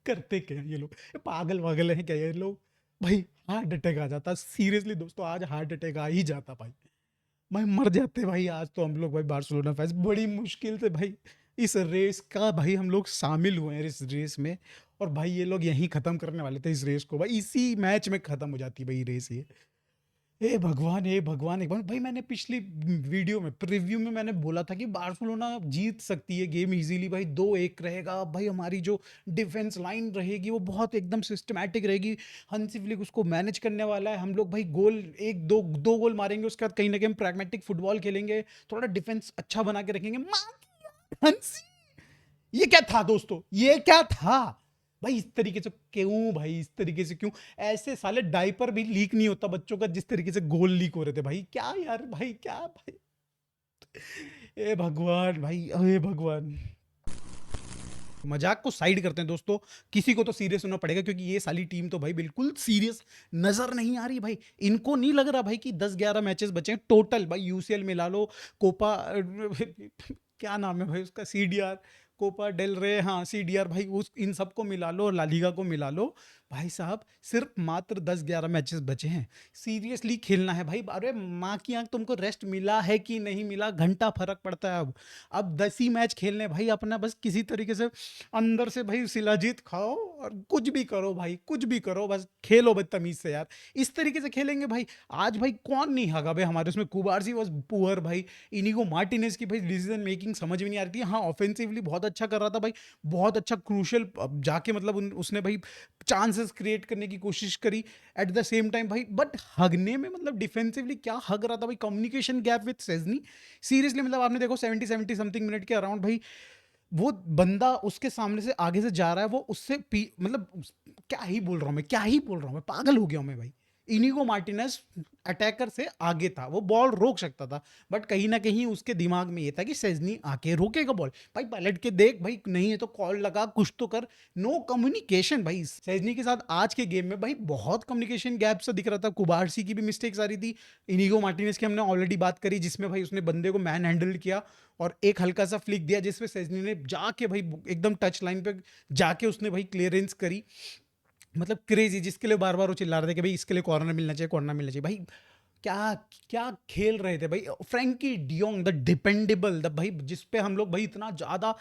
करते क्या हैं ये लोग, ये पागल वागल हैं क्या ये लोग भाई। हार्ट अटैक आ जाता सीरियसली दोस्तों, आज हार्ट अटैक आ ही जाता भाई, भाई मर जाते भाई आज तो हम लोग भाई। बार्सिलोना फैंस बड़ी मुश्किल से भाई इस रेस का भाई हम लोग शामिल हुए हैं इस रेस में, और भाई ये लोग यहीं खत्म करने वाले थे इस रेस को भाई, इसी मैच में खत्म हो जाती भाई रेस ये। ए भगवान, ए भगवान, एक बार भाई मैंने पिछली वीडियो में प्रीव्यू में मैंने बोला था कि बार्सिलोना जीत सकती है गेम इजीली भाई, 2-1 रहेगा भाई, हमारी जो डिफेंस लाइन रहेगी वो बहुत एकदम सिस्टमैटिक रहेगी, हंसी फ्लिक उसको मैनेज करने वाला है, हम लोग भाई गोल एक दो दो गोल मारेंगे, उसके बाद कहीं ना कहीं प्रैग्मेटिक फुटबॉल खेलेंगे, थोड़ा डिफेंस अच्छा बना के रखेंगे। हंसी, ये क्या था दोस्तों, ये क्या था भाई, इस तरीके से क्यों भाई, इस तरीके से क्यों, ऐसे साले डायपर भी लीक नहीं होता बच्चों का जिस तरीके से गोल लीक हो रहे थे भाई, क्या यार भाई, क्या भाई, ए भगवान भाई, ए भगवान। मजाक को साइड करते हैं दोस्तों, किसी को तो सीरियस होना पड़ेगा क्योंकि ये साली टीम तो भाई बिल्कुल सीरियस नजर नहीं आ रही भाई, इनको नहीं लग रहा भाई कि 10-11 मैचेस बचे हैं टोटल भाई, यूसीएल मिला लो, कोपा क्या नाम है भाई उसका, सीडीआर, कोपा डेल रे, हाँ सीडीआर भाई, उस इन सबको मिला लो और लालीगा को मिला लो भाई साहब, सिर्फ मात्र 10-11 मैचेस बचे हैं, सीरियसली खेलना है भाई। अरे माँ की आंख, तुमको रेस्ट मिला है कि नहीं मिला, घंटा फर्क पड़ता है अब 10 ही मैच खेलने भाई अपना, बस किसी तरीके से अंदर से भाई शिलाजीत खाओ और कुछ भी करो भाई, कुछ भी करो, बस खेलो बदतमीज से यार, इस तरीके से खेलेंगे भाई। आज भाई कौन नहीं हगा भाई हमारे उसमें, कुबारसी वॉज पुअर भाई, इनिगो मार्टिनेज की भाई डिसीजन मेकिंग समझ में नहीं आ रही थी, हाँ ऑफेंसिवली बहुत अच्छा कर रहा था भाई, बहुत अच्छा क्रूशल जाके मतलब उसने भाई चांसेस क्रिएट करने की कोशिश करी एट द सेम टाइम भाई, बट हगने में मतलब डिफेंसिवली क्या हग रहा था भाई, कम्युनिकेशन गैप विद सेजनी, सीरियसली मतलब आपने देखो 70 समथिंग मिनट के अराउंड भाई, वो बंदा उसके सामने से आगे से जा रहा है, वो उससे मतलब क्या ही बोल रहा हूँ मैं, क्या ही बोल रहा हूँ मैं, पागल हो गया हूँ मैं भाई। इनिगो मार्टिनेज अटैकर से आगे था, वो बॉल रोक सकता था, बट कहीं ना कहीं उसके दिमाग में ये था कि सेजनी आके रोकेगा बॉल, भाई पलट के देख भाई, नहीं है तो कॉल लगा, कुछ तो कर, नो कम्युनिकेशन भाई सेजनी के साथ आज के गेम में भाई, बहुत कम्युनिकेशन गैप सा दिख रहा था, कुबारसी की भी मिस्टेक्स आ रही थी, इनिगो मार्टिनेज की हमने ऑलरेडी बात करी जिसमें भाई उसने बंदे को मैन हैंडल किया और एक हल्का सा फ्लिक दिया जिसमें सेजनी ने जाके भाई एकदम टच लाइन पे जाके उसने भाई क्लियरेंस करी, मतलब क्रेजी, जिसके लिए बार बार वो चिल्ला रहे थे कि भाई इसके लिए कॉर्नर मिलना चाहिए, कॉर्नर मिलना चाहिए भाई, क्या क्या खेल रहे थे भाई। Frenkie de Jong the dependable, the भाई जिस पे हम लोग भाई इतना ज्यादा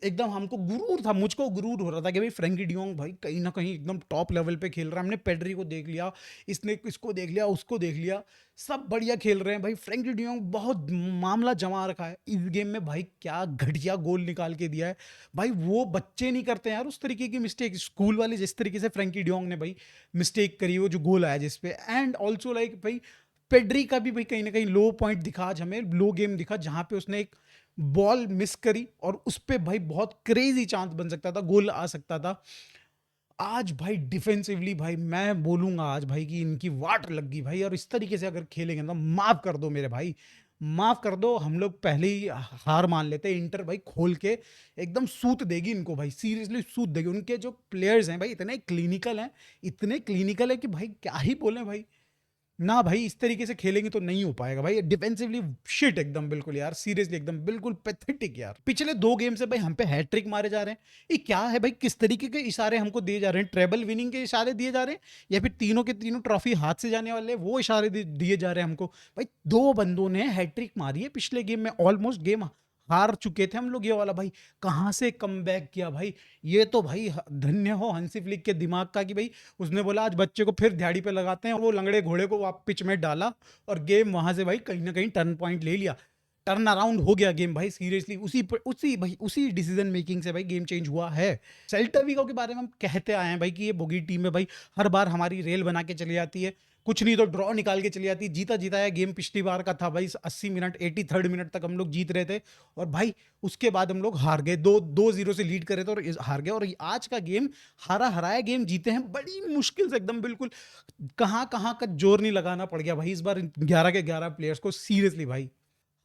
एकदम हमको गुरूर था, मुझको गुरूर हो रहा था कि भाई फ्रैंकी डियोंग भाई कहीं ना कहीं एकदम टॉप लेवल पे खेल रहा है, हमने पेड्री को देख लिया, इसने इसको देख लिया, उसको देख लिया, सब बढ़िया खेल रहे हैं भाई, फ्रैंकी डियोंग बहुत मामला जमा रखा है इस गेम में भाई, क्या घटिया गोल निकाल के दिया है भाई, वो बच्चे नहीं करते यार उस तरीके की मिस्टेक, स्कूल वाले जिस तरीके से फ्रैंकी डियोंग ने भाई मिस्टेक करी, वो जो गोल आया जिसपे, एंड ऑल्सो लाइक भाई पेड्री का भी भाई कहीं ना कहीं लो पॉइंट दिखा, आज हमें लो गेम दिखा जहां पे उसने एक बॉल मिस करी और उस पे भाई बहुत क्रेजी चांस बन सकता था, गोल आ सकता था। आज भाई डिफेंसिवली भाई मैं बोलूंगा आज भाई कि इनकी वाट लग गई भाई, और इस तरीके से अगर खेलेंगे ना, माफ कर दो मेरे भाई, माफ कर दो, हम लोग पहले ही हार मान लेते, इंटर भाई खोल के एकदम सूत देगी इनको भाई, सीरियसली सूत देगी, उनके जो प्लेयर्स हैं भाई इतने क्लिनिकल हैं, इतने क्लिनिकल है कि भाई क्या ही बोले भाई, ना भाई इस तरीके से खेलेंगे तो नहीं हो पाएगा भाई, डिफेंसिवली शिट एकदम बिल्कुल यार, सीरियसली एकदम बिल्कुल पैथेटिक यार, पिछले 2 गेम से भाई हम पे हैट्रिक मारे जा रहे हैं, ये क्या है भाई, किस तरीके के इशारे हमको दिए जा रहे हैं, ट्रेबल विनिंग के इशारे दिए जा रहे हैं या फिर तीनों के तीनों ट्रॉफी हाथ से जाने वाले वो इशारे दिए जा रहे हैं हमको भाई, 2 बंदों ने हैट्रिक मारी है पिछले गेम में, ऑलमोस्ट गेम हार चुके थे हम लोग ये वाला भाई, कहाँ से कम किया भाई, ये तो भाई धन्य हो हंसी फ्लिक के दिमाग का कि भाई उसने बोला आज बच्चे को फिर दिहाड़ी पे लगाते हैं, और वो लंगड़े घोड़े को आप पिच में डाला और गेम वहां से भाई कहीं ना कहीं टर्न पॉइंट ले लिया, टर्न अराउंड हो गया गेम भाई, सीरियसली उसी डिसीजन मेकिंग से भाई गेम चेंज हुआ है। सेल्टा विगो के बारे में हम कहते आए हैं भाई कि ये बोगी टीम है भाई, हर बार हमारी रेल बना के चली जाती है, कुछ नहीं तो ड्रॉ निकाल के चली जाती है, जीता जीता है गेम पिछली बार का था भाई, 80 मिनट 83rd मिनट तक हम लोग जीत रहे थे, और भाई उसके बाद हम लोग हार गए, 2-0 से लीड करे थे और हार गए, और आज का गेम हारा हराया गेम जीते हैं बड़ी मुश्किल से एकदम बिल्कुल, कहाँ कहाँ का जोर नहीं लगाना पड़ गया भाई इस बार 11 के 11 प्लेयर्स को, सीरियसली भाई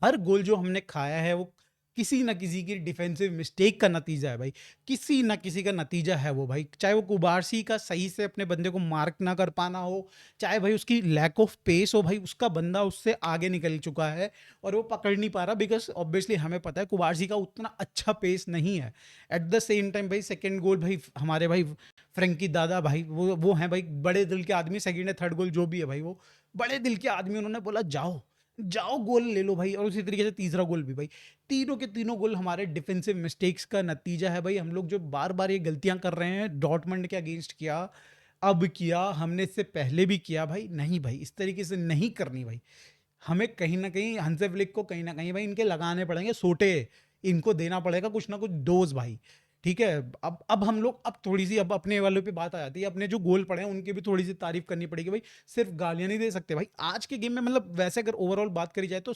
हर गोल जो हमने खाया है वो किसी ना किसी की डिफेंसिव मिस्टेक का नतीजा है भाई, किसी ना किसी का नतीजा है वो भाई, चाहे वो कुबारसी का सही से अपने बंदे को मार्क ना कर पाना हो, चाहे भाई उसकी लैक ऑफ पेस हो, भाई उसका बंदा उससे आगे निकल चुका है और वो पकड़ नहीं पा रहा, बिकॉज ऑब्वियसली हमें पता है कुबारसी का उतना अच्छा पेस नहीं है। एट द सेम टाइम भाई सेकेंड गोल भाई हमारे भाई फ्रेंकी दादा भाई वो हैं भाई बड़े दिल के आदमी, सेकंड या थर्ड गोल जो भी है भाई वो बड़े दिल के आदमी, उन्होंने बोला जाओ जाओ गोल ले लो भाई, और उसी तरीके से तीसरा गोल भी भाई, तीनों के तीनों गोल हमारे डिफेंसिव मिस्टेक्स का नतीजा है भाई। हम लोग जो बार बार ये गलतियां कर रहे हैं, डॉर्टमंड के अगेंस्ट किया, अब किया, हमने इससे पहले भी किया भाई, नहीं भाई इस तरीके से नहीं करनी भाई। हमें कहीं ना कहीं हंसे फ्लिक को कहीं ना कहीं भाई इनके लगाने पड़ेंगे सोटे, इनको देना पड़ेगा कुछ ना कुछ डोज भाई। ठीक है, अब हम लोग अब थोड़ी सी अब अपने वालों पे बात आ जाती है, अपने जो गोल पड़े हैं उनकी भी थोड़ी सी तारीफ करनी पड़ेगी भाई, सिर्फ गालियां नहीं दे सकते भाई। आज के गेम में मतलब वैसे अगर ओवरऑल बात करी जाए तो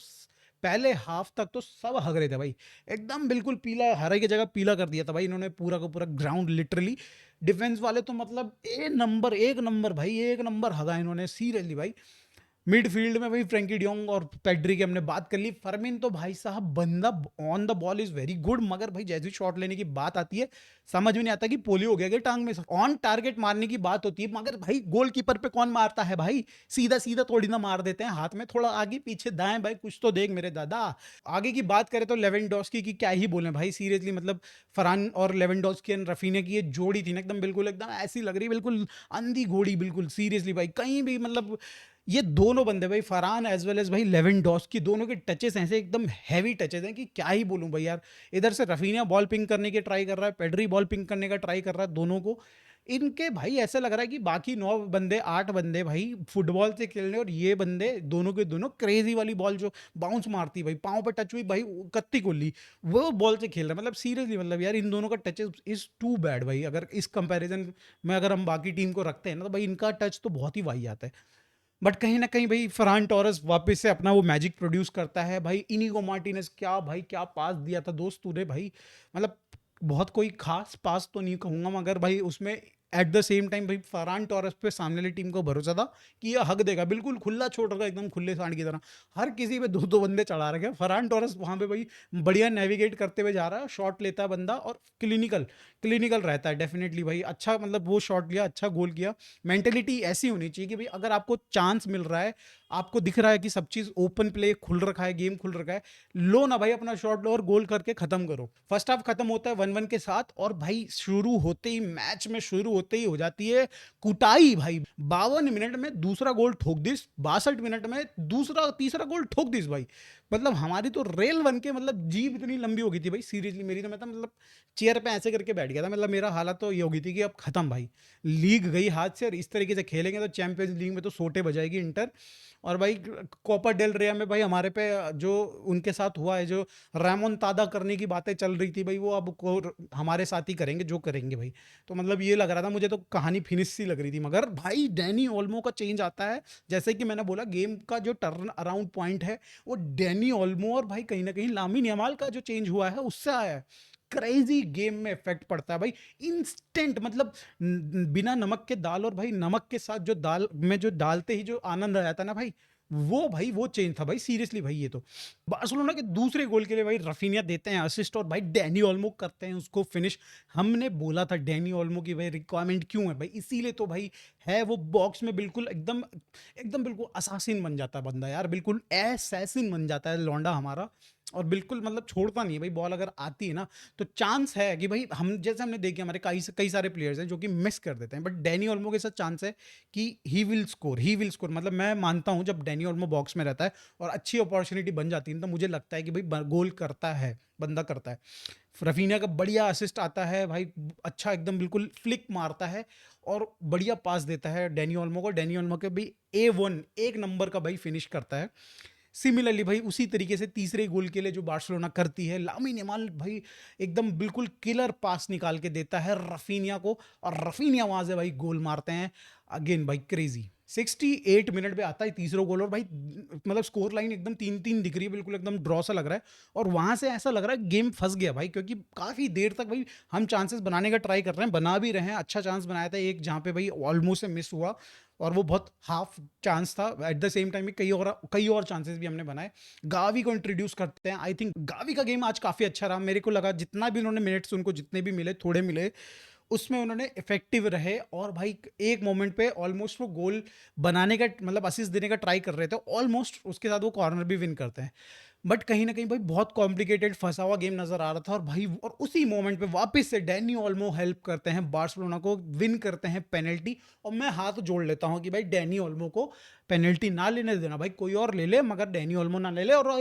पहले हाफ तक तो सब हग रहे थे भाई, एकदम बिल्कुल पीला, हरे की जगह पीला कर दिया था भाई इन्होंने पूरा का पूरा ग्राउंड लिटरली। डिफेंस वाले तो मतलब एक नंबर भाई, एक नंबर हगा इन्होंने सीरियसली भाई। मिडफील्ड में भाई फ्रैंकी डियोंग और पेड्री की हमने बात कर ली, फर्मिन तो भाई साहब बंदा on the ball is very good, मगर भाई जैसी शॉट लेने की बात आती है समझ में नहीं आता कि पोलियो हो गया कि टांग में। ऑन टारगेट मारने की बात होती है मगर भाई गोलकीपर पे कौन मारता है भाई, सीधा सीधा थोड़ी ना मार देते हैं, हाथ में थोड़ा आगे पीछे दाएं भाई, कुछ तो देख मेरे दादा। आगे की बात करें तो लेवेंडोस्की की क्या ही बोले भाई, सीरियसली मतलब फरहान और लेवेंडोस्की एंड रफीने की ये जोड़ी थी ना एकदम बिल्कुल एकदम ऐसी लग रही बिल्कुल अंधी घोड़ी, बिल्कुल सीरियसली भाई कहीं भी मतलब ये दोनों बंदे भाई फरहान एज वेल एज भाई लेवेंडोस्की दोनों के टचेस ऐसे एकदम हैवी टचेस हैं कि क्या ही बोलूं भाई यार। इधर से रफीनिया बॉल पिंक करने की ट्राई कर रहा है, पेड्री बॉल पिंक करने का ट्राई कर रहा है, दोनों को इनके भाई ऐसा लग रहा है कि बाकी 9 बंदे 8 बंदे भाई फुटबॉल से खेल रहे हैं और ये बंदे दोनों के दोनों क्रेजी वाली बॉल जो बाउंस मारती भाई पाँव पे टच हुई भाई कत्ती कोली वो बॉल से खेल रहे हैं। मतलब सीरियसली मतलब यार इन दोनों का टच इज टू बैड भाई, अगर इस कंपैरिजन में अगर हम बाकी टीम को रखते हैं ना तो भाई इनका टच तो बहुत ही वाही आता है। बट कहीं ना कहीं भाई फरहान टोरस वापस से अपना वो मैजिक प्रोड्यूस करता है भाई। इनिगो मार्टिनेज क्या भाई क्या पास दिया था दोस्त तूने भाई, मतलब बहुत कोई खास पास तो नहीं कहूंगा मगर भाई उसमें एट द सेम टाइम भाई फरहान टोरस पे सामने वाली टीम को भरोसा था कि ये हक देगा, बिल्कुल खुला छोड़ रखा एकदम खुले सांड की तरह, हर किसी पे दो दो बंदे चढ़ा रखे। फरहान टोरस वहां पे भाई बढ़िया नेविगेट करते हुए जा रहा है, शॉट लेता है बंदा और क्लिनिकल क्लिनिकल रहता है डेफिनेटली भाई। अच्छा मतलब वो शॉट लिया, अच्छा गोल किया। मेंटेलिटी ऐसी होनी चाहिए कि भाई अगर आपको चांस मिल रहा है, आपको दिख रहा है कि सब चीज ओपन प्ले खुल रखा है, गेम खुल रखा है, लो ना भाई अपना शॉट लो और गोल करके खत्म करो। फर्स्ट हाफ खत्म होता है 1-1 के साथ और भाई शुरू होते ही मैच में शुरू होते ही हो जाती है कुटाई भाई। 52 मिनट में दूसरा गोल ठोक दिस, 62 मिनट में दूसरा तीसरा गोल ठोक दिस भाई। मतलब हमारी तो रेल बन के मतलब जीभ इतनी लंबी हो गई थी भाई सीरियसली, मेरी तो मतलब चेयर पे ऐसे करके बैठ गया था, मतलब मेरा हालत तो ये हो गई थी कि अब खत्म भाई, लीग गई हाथ से और इस तरीके से खेलेंगे तो चैंपियंस लीग में तो सोटे बजाएगी इंटर। और भाई कोपा डेल रिया में भाई हमारे पे जो उनके साथ हुआ है, जो रैमोन तादा करने की बातें चल रही थी भाई वो अब हमारे साथ ही करेंगे जो करेंगे भाई। तो मतलब ये लग रहा था मुझे, तो कहानी फिनिश सी लग रही थी, मगर भाई डैनी ओल्मो का चेंज आता है। जैसे कि मैंने बोला गेम का जो टर्न अराउंड पॉइंट है वो डैनी ओल्मो और भाई कहीं ना कहीं लामिन यमाल का जो चेंज हुआ है उससे आया है। क्रेजी गेम में इफेक्ट पड़ता है भाई इंस्टेंट, मतलब बिना नमक के दाल और भाई नमक के साथ जो दाल में जो डालते ही जो आनंद आ जाता है ना भाई, वो भाई वो चेंज था भाई सीरियसली भाई। ये तो बार्सिलोना के दूसरे गोल के लिए भाई रफीनिया देते हैं असिस्ट और भाई डैनी ओल्मो करते हैं उसको फिनिश। हमने बोला था डैनी ओल्मो की भाई रिक्वायरमेंट क्यों है भाई, इसीलिए तो भाई है वो बॉक्स में बिल्कुल एकदम एकदम बिल्कुल असासिन बन जाता है बंदा यार, बिल्कुल असैसिन बन जाता है लौंडा हमारा। और बिल्कुल मतलब छोड़ता नहीं है भाई, बॉल अगर आती है ना तो चांस है कि भाई हम जैसे हमने देखे हमारे कई कई सारे प्लेयर्स हैं जो कि मिस कर देते हैं, बट डैनी ओल्मो के साथ चांस है कि he will score, he will score. मतलब मैं मानता हूं जब डैनी ओल्मो बॉक्स में रहता है और अच्छी अपॉर्चुनिटी बन जाती है तो मुझे लगता है कि भाई गोल करता है, बंदा करता है। रफीनिया का बढ़िया असिस्ट आता है भाई, अच्छा एकदम बिल्कुल फ्लिक मारता है और बढ़िया पास देता है डैनी ओल्मो को। डैनी ओल्मो के भी A1 एक नंबर का भाई फिनिश करता है। सिमिलरली भाई उसी तरीके से तीसरे गोल के लिए जो बार्सिलोना करती है, लामिन यमाल भाई एकदम बिल्कुल किलर पास निकाल के देता है रफीनिया को और रफीनिया वहां से भाई गोल मारते हैं। अगेन भाई क्रेजी 68 मिनट पे आता है तीसरा गोल और भाई मतलब स्कोर लाइन एकदम 3-3 दिख रही है, बिल्कुल एकदम ड्रॉ सा लग रहा है। और वहां से ऐसा लग रहा है गेम फंस गया भाई, क्योंकि काफी देर तक भाई हम चांसेस बनाने का ट्राई कर रहे हैं, बना भी रहे हैं। अच्छा चांस बनाया था एक जहां पे भाई ऑलमोस्ट से मिस हुआ, और वो बहुत हाफ चांस था। एट द सेम टाइम भी कई और चांसेस भी हमने बनाए। गावी को इंट्रोड्यूस करते हैं। आई थिंक गावी का गेम आज काफ़ी अच्छा रहा। मेरे को लगा जितना भी उन्होंने मिनट्स उनको जितने भी मिले, थोड़े मिले, उसमें उन्होंने इफेक्टिव रहे। और भाई एक मोमेंट पे ऑलमोस्ट वो गोल बनाने का मतलब असिस्ट देने का ट्राई कर रहे थे ऑलमोस्ट, उसके साथ वो कॉर्नर भी विन करते हैं। बट कहीं ना कहीं भाई बहुत कॉम्प्लिकेटेड फंसा हुआ गेम नजर आ रहा था। और भाई और उसी मोमेंट पे वापस से डैनी ओल्मो हेल्प करते हैं बार्सिलोना को, विन करते हैं पेनल्टी। और मैं हाथ जोड़ लेता हूं कि भाई डैनी ओल्मो को पेनल्टी ना लेने देना, भाई कोई और ले ले मगर डैनी ओल्मो ना ले ले। और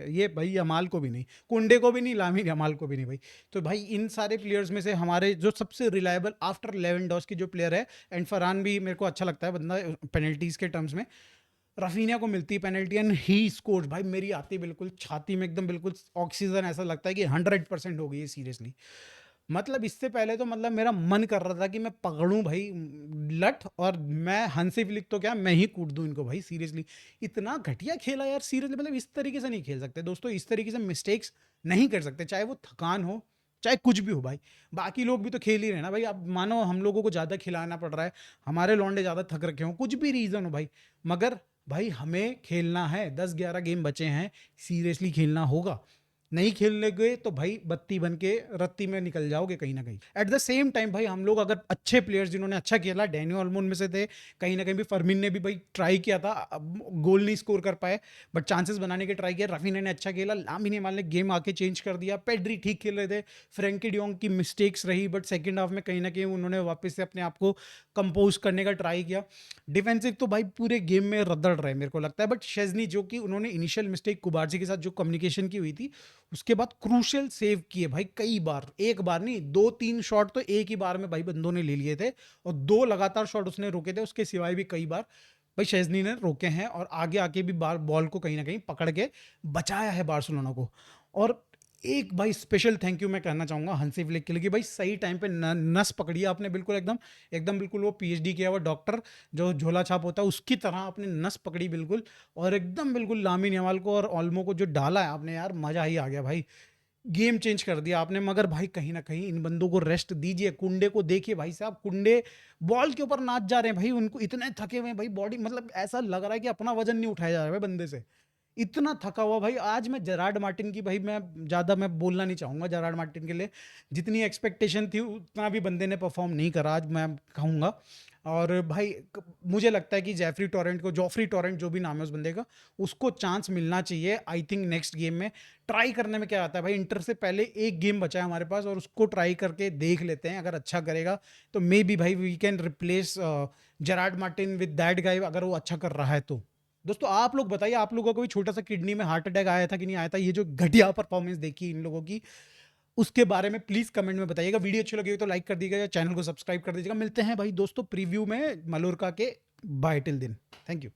ये भाई यमाल को भी नहीं, कुंडे को भी नहीं, लामिन यमाल को भी नहीं भाई। तो भाई इन सारे प्लेयर्स में से हमारे जो सबसे रिलायबल आफ्टर लेवेंडोस्की जो प्लेयर है, एंड फरहान भी मेरे को अच्छा लगता है बंदा पेनल्टीज के टर्म्स में, रफीनिया को मिलती है पेनल्टी एंड ही स्कोर। भाई मेरी आती बिल्कुल छाती में एकदम बिल्कुल ऑक्सीजन, ऐसा लगता है कि 100% हो गई है सीरियसली। मतलब इससे पहले तो मतलब मेरा मन कर रहा था कि मैं पकड़ूं भाई लठ और मैं हंसी फ्लिक तो क्या मैं ही कूट दूं इनको भाई सीरियसली। इतना घटिया खेला यार सीरियसली। मतलब इस तरीके से नहीं खेल सकते दोस्तों, इस तरीके से मिस्टेक्स नहीं कर सकते, चाहे वो थकान हो चाहे कुछ भी हो भाई। बाकी लोग भी तो खेल ही रहे हैं ना भाई। अब मानो हम लोगों को ज़्यादा खिलाना पड़ रहा है, हमारे लौंडे ज़्यादा थक रखे हो, कुछ भी रीज़न हो भाई, मगर भाई हमें खेलना है। 10-11 गेम बचे हैं, सीरियसली खेलना होगा। नहीं खेलने गए तो भाई बत्ती बन के रत्ती में निकल जाओगे कहीं ना कहीं। एट द सेम टाइम भाई हम लोग अगर अच्छे प्लेयर्स जिन्होंने अच्छा खेला, डैनी ओल्मो उनमें से थे, कहीं ना कहीं भी फर्मिन ने भी भाई ट्राई किया था, गोल नहीं स्कोर कर पाए बट चांसेस बनाने के ट्राई किया। रफीना ने अच्छा खेला, लामिन यमाल ने गेम आके चेंज कर दिया, पेड्री ठीक खेल रहे थे, फ्रैंकी डियोंग की मिस्टेक्स रही बट सेकेंड हाफ में कहीं ना कहीं उन्होंने वापस से अपने आप को कंपोज करने का ट्राई किया। डिफेंसिव तो भाई पूरे गेम में रदड़ रहे मेरे को लगता है, बट शेजनी जो कि उन्होंने इनिशियल मिस्टेक कुबार्जी के साथ जो कम्युनिकेशन की हुई थी, उसके बाद क्रूशियल सेव किए भाई कई बार, एक बार नहीं 2-3 शॉट तो एक ही बार में भाई बंदों ने ले लिए थे, और 2 लगातार शॉट उसने रोके थे, उसके सिवाय भी कई बार भाई शेजनी ने रोके हैं। और आगे आके भी बार बॉल को कहीं ना कहीं पकड़ के बचाया है बार्सिलोना को। और एक भाई स्पेशल थैंक यू मैं कहना चाहूंगा हंसी फ्लिक के लिए कि भाई सही टाइम पे नस पकड़ी आपने बिल्कुल, एकदम एकदम बिल्कुल वो पीएचडी किया हुआ डॉक्टर जो झोला छाप होता है उसकी तरह आपने नस पकड़ी बिल्कुल, और एकदम बिल्कुल लामिन यमाल को और ओल्मो को जो डाला है आपने, यार मजा ही आ गया भाई। गेम चेंज कर दिया आपने। मगर भाई कहीं ना कहीं इन बंदों को रेस्ट दीजिए। कुंडे को देखिए भाई साहब, कुंडे बॉल के ऊपर नाच जा रहे हैं भाई, उनको इतने थके हुए हैं भाई, बॉडी मतलब ऐसा लग रहा है कि अपना वजन नहीं उठाया जा रहा है भाई बंदे से, इतना थका हुआ भाई। आज मैं जेरार्ड मार्टिन की भाई मैं ज़्यादा मैं बोलना नहीं चाहूँगा जेरार्ड मार्टिन के लिए, जितनी एक्सपेक्टेशन थी उतना भी बंदे ने परफॉर्म नहीं करा आज मैं कहूँगा। और भाई मुझे लगता है कि जॉफरी टोरेंट जो भी नाम है उस बंदे का, उसको चांस मिलना चाहिए आई थिंक नेक्स्ट गेम में। ट्राई करने में क्या आता है भाई, इंटर से पहले एक गेम बचा है हमारे पास और उसको ट्राई करके देख लेते हैं, अगर अच्छा करेगा तो मे बी भाई we can replace Gerard Martin with that guy, अगर वो अच्छा कर रहा है तो। दोस्तों आप लोग बताइए, आप लोगों को भी छोटा सा किडनी में हार्ट अटैक आया था कि नहीं आया था, ये जो घटिया परफॉर्मेंस देखी इन लोगों की, उसके बारे में प्लीज कमेंट में बताइएगा। वीडियो अच्छी लगी हो तो लाइक कर दीजिएगा, चैनल को सब्सक्राइब कर दीजिएगा। मिलते हैं भाई दोस्तों प्रीव्यू में मलोरका के। Bye till then, thank you.